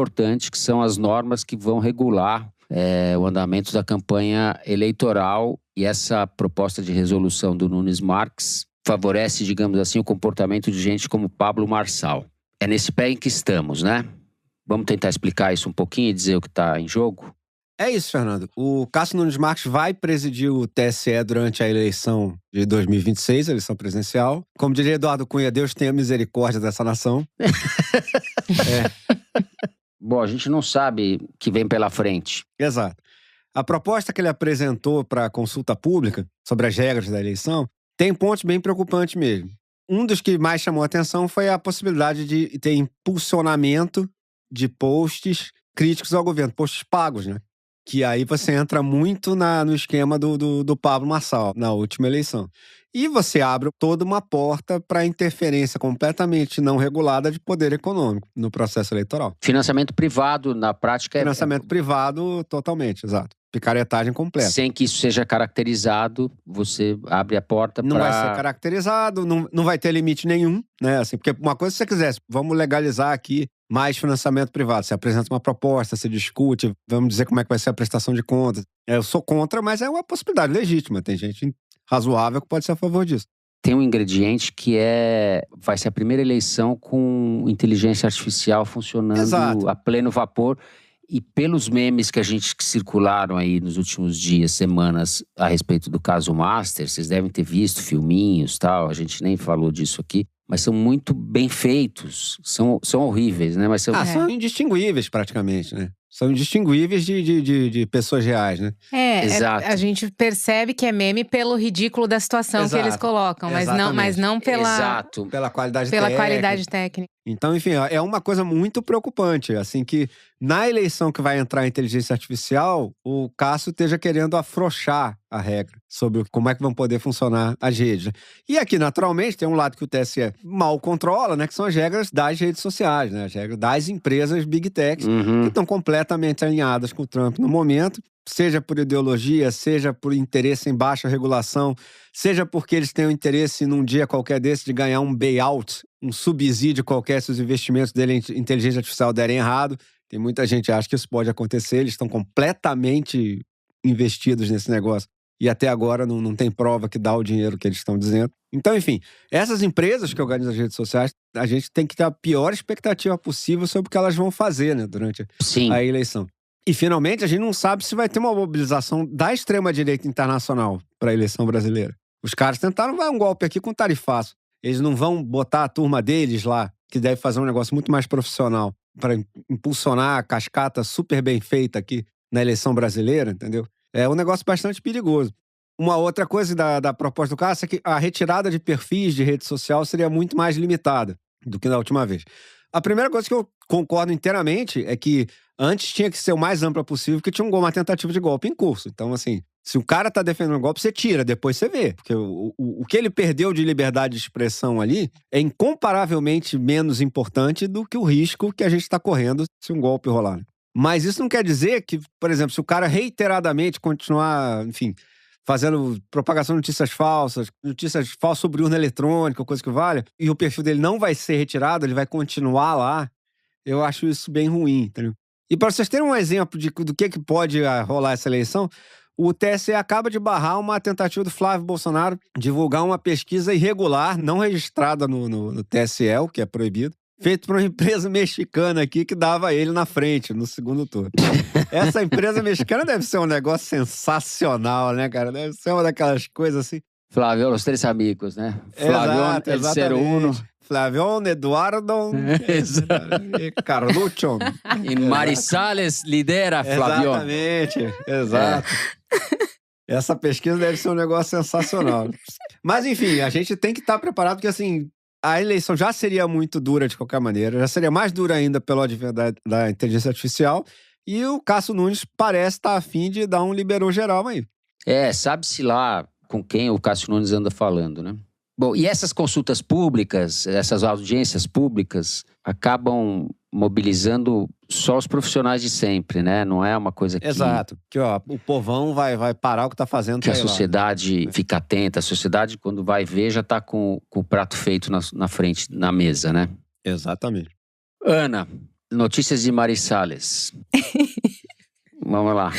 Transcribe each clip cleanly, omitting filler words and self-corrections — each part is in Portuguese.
importante, que são as normas que vão regular o andamento da campanha eleitoral. E essa proposta de resolução do Nunes Marques favorece, digamos assim, o comportamento de gente como Pablo Marçal. É nesse pé em que estamos, né? Vamos tentar explicar isso um pouquinho e dizer o que está em jogo? É isso, Fernando. O Cássio Nunes Marques vai presidir o TSE durante a eleição de 2026, a eleição presidencial. Como diria Eduardo Cunha, Deus tenha misericórdia dessa nação. Bom, a gente não sabe o que vem pela frente. Exato. A proposta que ele apresentou para a consulta pública sobre as regras da eleição tem pontos bem preocupantes mesmo. Um dos que mais chamou a atenção foi a possibilidade de ter impulsionamento de posts críticos ao governo, posts pagos, né? Que aí você entra muito no esquema do Pablo Marçal, na última eleição. E você abre toda uma porta para interferência completamente não regulada de poder econômico no processo eleitoral. Financiamento privado, na prática, Financiamento privado, totalmente, exato. Picaretagem completa. Sem que isso seja caracterizado, você abre a porta para... Não vai ser caracterizado, não vai ter limite nenhum, né? Assim, porque uma coisa, se você quisesse, vamos legalizar aqui mais financiamento privado. Você apresenta uma proposta, você discute, vamos dizer como é que vai ser a prestação de contas. Eu sou contra, mas é uma possibilidade legítima. Tem gente razoável que pode ser a favor disso. Tem um ingrediente que vai ser a primeira eleição com inteligência artificial funcionando Exato. A pleno vapor. E pelos memes que circularam aí nos últimos dias, semanas, a respeito do caso Master, vocês devem ter visto filminhos e tal, a gente nem falou disso aqui, mas são muito bem feitos, são horríveis, né? Mas são indistinguíveis praticamente, né? São indistinguíveis de pessoas reais, né? Exato. A gente percebe que é meme pelo ridículo da situação que eles colocam, mas não pela qualidade técnica. Então, enfim, é uma coisa muito preocupante, assim, que na eleição que vai entrar a inteligência artificial, o Cássio esteja querendo afrouxar a regra sobre como é que vão poder funcionar as redes. E aqui, naturalmente, tem um lado que o TSE mal controla, né, que são as regras das redes sociais, né, as regras das empresas Big Techs, que estão completamente alinhadas com o Trump no momento, seja por ideologia, seja por interesse em baixa regulação, seja porque eles têm o interesse num dia qualquer desse de ganhar um bailout, um subsídio qualquer se os investimentos dele em inteligência artificial derem errado. Tem muita gente que acha que isso pode acontecer, eles estão completamente investidos nesse negócio e até agora não tem prova que dá o dinheiro que eles estão dizendo. Então, enfim, essas empresas que organizam as redes sociais, a gente tem que ter a pior expectativa possível sobre o que elas vão fazer, né, durante a eleição. E, finalmente, a gente não sabe se vai ter uma mobilização da extrema-direita internacional para a eleição brasileira. Os caras tentaram dar um golpe aqui com o tarifaço. Eles não vão botar a turma deles lá, que deve fazer um negócio muito mais profissional, para impulsionar a cascata super bem feita aqui na eleição brasileira, entendeu? É um negócio bastante perigoso. Uma outra coisa da proposta do Cássio é que a retirada de perfis de rede social seria muito mais limitada do que na última vez. A primeira coisa que eu concordo inteiramente é que antes tinha que ser o mais ampla possível, porque tinha uma tentativa de golpe em curso. Então, assim, se o cara tá defendendo um golpe, você tira, depois você vê. Porque o que ele perdeu de liberdade de expressão ali é incomparavelmente menos importante do que o risco que a gente tá correndo se um golpe rolar. Mas isso não quer dizer que, por exemplo, se o cara reiteradamente continuar, enfim, fazendo propagação de notícias falsas sobre urna eletrônica, coisa que valha, e o perfil dele não vai ser retirado, ele vai continuar lá, eu acho isso bem ruim, entendeu? E para vocês terem um exemplo do que pode rolar essa eleição, o TSE acaba de barrar uma tentativa do Flávio Bolsonaro divulgar uma pesquisa irregular, não registrada no TSE, o que é proibido, feito por uma empresa mexicana aqui que dava ele na frente, no segundo turno. Essa empresa mexicana deve ser um negócio sensacional, né, cara? Deve ser uma daquelas coisas assim. Flávio, os três amigos, né? Flávio, el ser uno. Flávio, Eduardo, Carluccio. E Marisales lidera, Flávio. Exato. Essa pesquisa deve ser um negócio sensacional. Mas, enfim, a gente tem que estar preparado, porque, assim, a eleição já seria muito dura de qualquer maneira, já seria mais dura ainda pelo advento da inteligência artificial, e o Cássio Nunes parece estar a fim de dar um liberou geral aí. Sabe-se lá com quem o Cássio Nunes anda falando, né? Bom, e essas consultas públicas, essas audiências públicas, acabam mobilizando só os profissionais de sempre, né? Não é uma coisa que... Exato. Que, o povão vai parar o que está fazendo. Que a sociedade fica atenta. A sociedade, quando vai ver, já está com o prato feito na frente, na mesa, né? Exatamente. Ana, Notícias de Mari Salles. Vamos lá.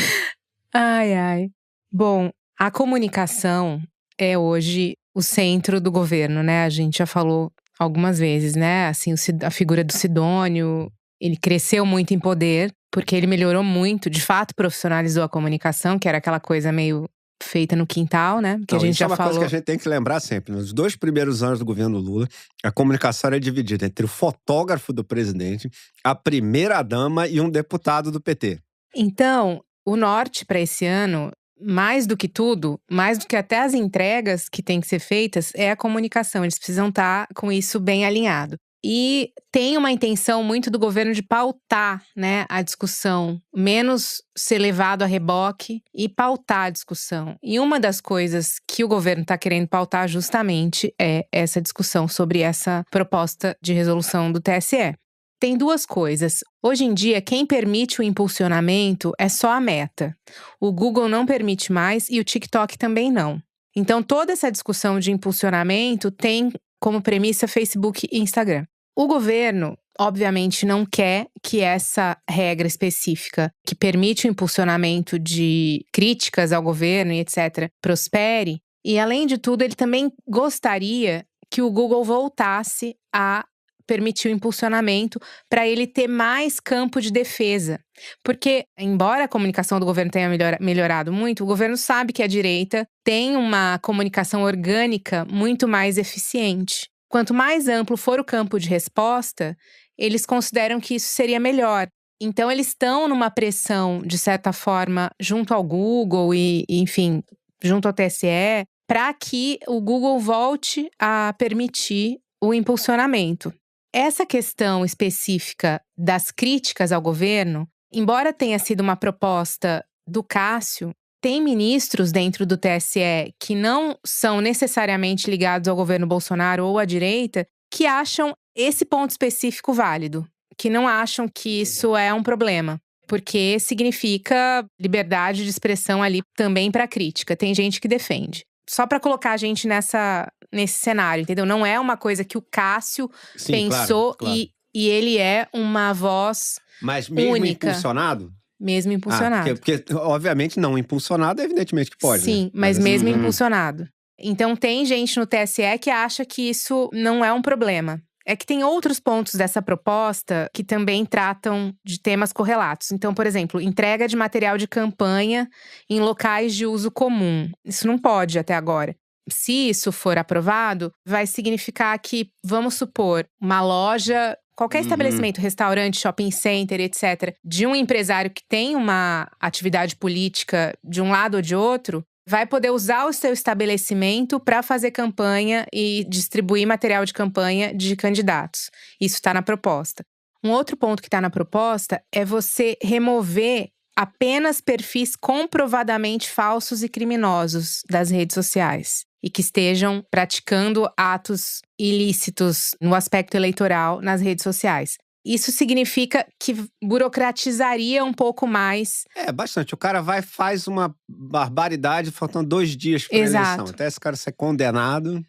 Ai. Bom, a comunicação é hoje o centro do governo, né? A gente já falou algumas vezes, né? Assim, a figura do Sidônio, ele cresceu muito em poder, porque ele melhorou muito, de fato profissionalizou a comunicação, que era aquela coisa meio feita no quintal, né? Que Não, a gente isso já é uma falou. coisa que a gente tem que lembrar sempre. Nos 2 primeiros anos do governo Lula, a comunicação era dividida entre o fotógrafo do presidente, a primeira-dama e um deputado do PT. Então, o norte para esse ano, mais do que tudo, mais do que até as entregas que têm que ser feitas, é a comunicação. Eles precisam estar com isso bem alinhado. E tem uma intenção muito do governo de pautar, né, a discussão, menos ser levado a reboque e pautar a discussão. E uma das coisas que o governo está querendo pautar justamente é essa discussão sobre essa proposta de resolução do TSE. Tem 2 coisas. Hoje em dia, quem permite o impulsionamento é só a Meta. O Google não permite mais e o TikTok também não. Então, toda essa discussão de impulsionamento tem como premissa Facebook e Instagram. O governo, obviamente, não quer que essa regra específica, que permite o impulsionamento de críticas ao governo e etc., prospere. E, além de tudo, ele também gostaria que o Google voltasse a permitir o impulsionamento para ele ter mais campo de defesa. Porque, embora a comunicação do governo tenha melhorado muito, o governo sabe que a direita tem uma comunicação orgânica muito mais eficiente. Quanto mais amplo for o campo de resposta, eles consideram que isso seria melhor. Então, eles estão numa pressão, de certa forma, junto ao Google e, enfim, junto ao TSE, para que o Google volte a permitir o impulsionamento. Essa questão específica das críticas ao governo, embora tenha sido uma proposta do Cássio, tem ministros dentro do TSE que não são necessariamente ligados ao governo Bolsonaro ou à direita, que acham esse ponto específico válido, que não acham que isso é um problema, porque significa liberdade de expressão ali também para crítica. Tem gente que defende. Só para colocar a gente nesse cenário, entendeu? Não é uma coisa que o Cássio pensou claro. E ele é uma voz Mas mesmo única. Impulsionado? Mesmo impulsionado. Porque, obviamente, não impulsionado, evidentemente que pode. Sim, né? mas mesmo impulsionado. Então, tem gente no TSE que acha que isso não é um problema. É que tem outros pontos dessa proposta que também tratam de temas correlatos. Então, por exemplo, entrega de material de campanha em locais de uso comum. Isso não pode até agora. Se isso for aprovado, vai significar que, vamos supor, uma loja, qualquer estabelecimento, restaurante, shopping center, etc., de um empresário que tem uma atividade política de um lado ou de outro, vai poder usar o seu estabelecimento para fazer campanha e distribuir material de campanha de candidatos. Isso está na proposta. Um outro ponto que está na proposta é você remover apenas perfis comprovadamente falsos e criminosos das redes sociais e que estejam praticando atos ilícitos no aspecto eleitoral nas redes sociais. Isso significa que burocratizaria um pouco mais. Bastante. O cara vai e faz uma barbaridade faltando 2 dias para a eleição. Até esse cara ser condenado.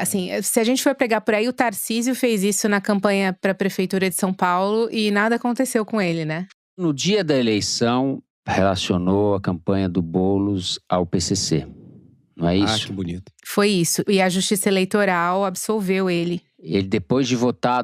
Assim, se a gente for pegar por aí, o Tarcísio fez isso na campanha para a Prefeitura de São Paulo e nada aconteceu com ele, né? No dia da eleição, relacionou a campanha do Boulos ao PCC. Não é isso? Que bonito. Foi isso. E a Justiça Eleitoral absolveu ele. Ele, depois de votar,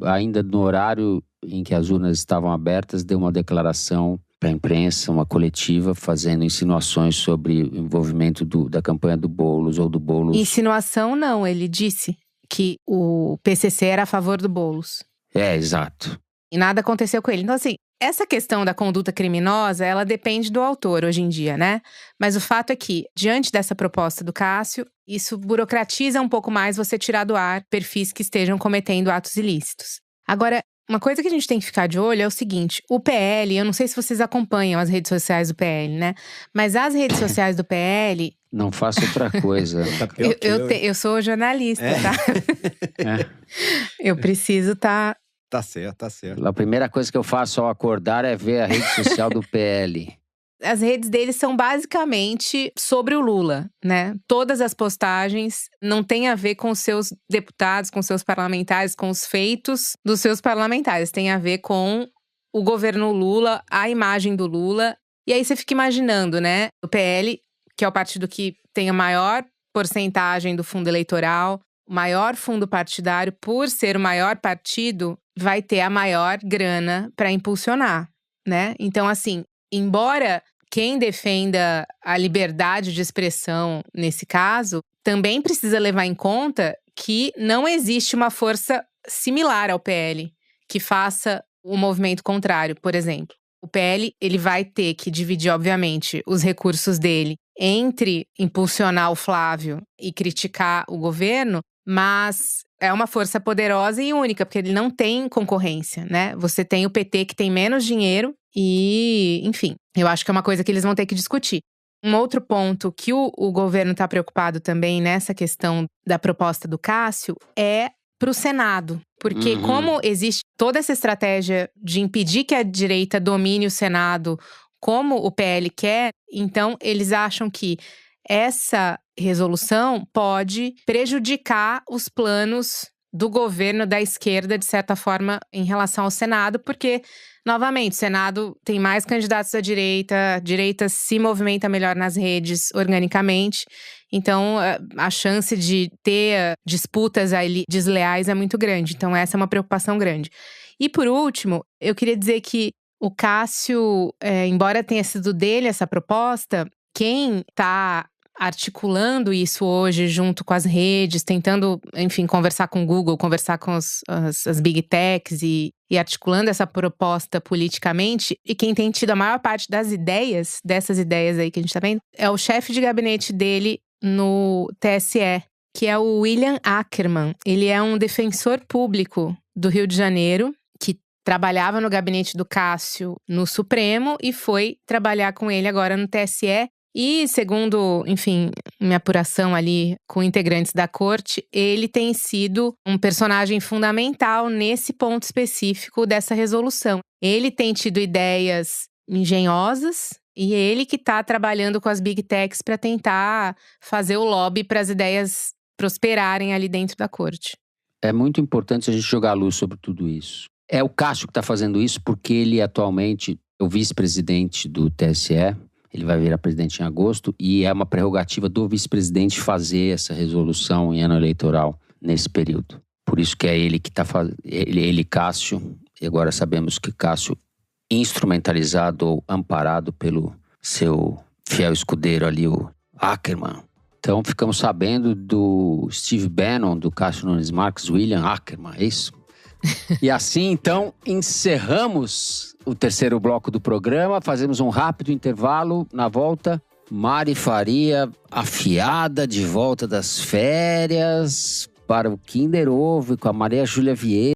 ainda no horário em que as urnas estavam abertas, deu uma declaração para a imprensa, uma coletiva, fazendo insinuações sobre o envolvimento da campanha do Boulos ou do Boulos. Insinuação não, ele disse que o PCC era a favor do Boulos. Exato. E nada aconteceu com ele. Então, assim, essa questão da conduta criminosa, ela depende do autor hoje em dia, né? Mas o fato é que, diante dessa proposta do Cássio, isso burocratiza um pouco mais você tirar do ar perfis que estejam cometendo atos ilícitos. Agora, uma coisa que a gente tem que ficar de olho é o seguinte: o PL, eu não sei se vocês acompanham as redes sociais do PL, né? Mas as redes sociais do PL… Não faço outra coisa. Eu sou jornalista, tá? Eu preciso estar… Tá certo. A primeira coisa que eu faço ao acordar é ver a rede social do PL. As redes deles são basicamente sobre o Lula, né? Todas as postagens não têm a ver com os seus deputados, com os seus parlamentares, com os feitos dos seus parlamentares. Tem a ver com o governo Lula, a imagem do Lula. E aí você fica imaginando, né? O PL, que é o partido que tem a maior porcentagem do fundo eleitoral, o maior fundo partidário, por ser o maior partido, vai ter a maior grana para impulsionar, né? Então, assim, embora quem defenda a liberdade de expressão nesse caso, também precisa levar em conta que não existe uma força similar ao PL que faça o movimento contrário, por exemplo. O PL, ele vai ter que dividir, obviamente, os recursos dele entre impulsionar o Flávio e criticar o governo, mas é uma força poderosa e única, porque ele não tem concorrência, né? Você tem o PT que tem menos dinheiro e, enfim, eu acho que é uma coisa que eles vão ter que discutir. Um outro ponto que o governo está preocupado também nessa questão da proposta do Cássio é para o Senado. Porque como existe toda essa estratégia de impedir que a direita domine o Senado como o PL quer, então eles acham que essa resolução pode prejudicar os planos do governo da esquerda, de certa forma, em relação ao Senado, porque, novamente, o Senado tem mais candidatos à direita, a direita se movimenta melhor nas redes organicamente, então a chance de ter disputas ali desleais é muito grande, então essa é uma preocupação grande. E por último, eu queria dizer que o Cássio, embora tenha sido dele essa proposta, quem está articulando isso hoje junto com as redes, tentando, enfim, conversar com o Google, conversar com as Big Techs e articulando essa proposta politicamente, e quem tem tido a maior parte das ideias, dessas ideias aí que a gente tá vendo, é o chefe de gabinete dele no TSE, que é o William Ackerman. Ele é um defensor público do Rio de Janeiro, que trabalhava no gabinete do Cássio no Supremo e foi trabalhar com ele agora no TSE. E segundo, enfim, minha apuração ali com integrantes da corte, ele tem sido um personagem fundamental nesse ponto específico dessa resolução. Ele tem tido ideias engenhosas e ele que está trabalhando com as Big Techs para tentar fazer o lobby para as ideias prosperarem ali dentro da corte. É muito importante a gente jogar luz sobre tudo isso. É o Cássio que está fazendo isso porque ele atualmente é o vice-presidente do TSE. Ele vai virar presidente em agosto e é uma prerrogativa do vice-presidente fazer essa resolução em ano eleitoral nesse período. Por isso que é ele que está fazendo, ele Cássio, e agora sabemos que Cássio, instrumentalizado ou amparado pelo seu fiel escudeiro ali, o Ackerman. Então ficamos sabendo do Steve Bannon, do Cássio Nunes Marques, William Ackerman, é isso? E assim, então, encerramos o terceiro bloco do programa. Fazemos um rápido intervalo. Na volta, Mari Faria, afiada, de volta das férias, para o Kinder Ovo, com a Maria Júlia Vieira.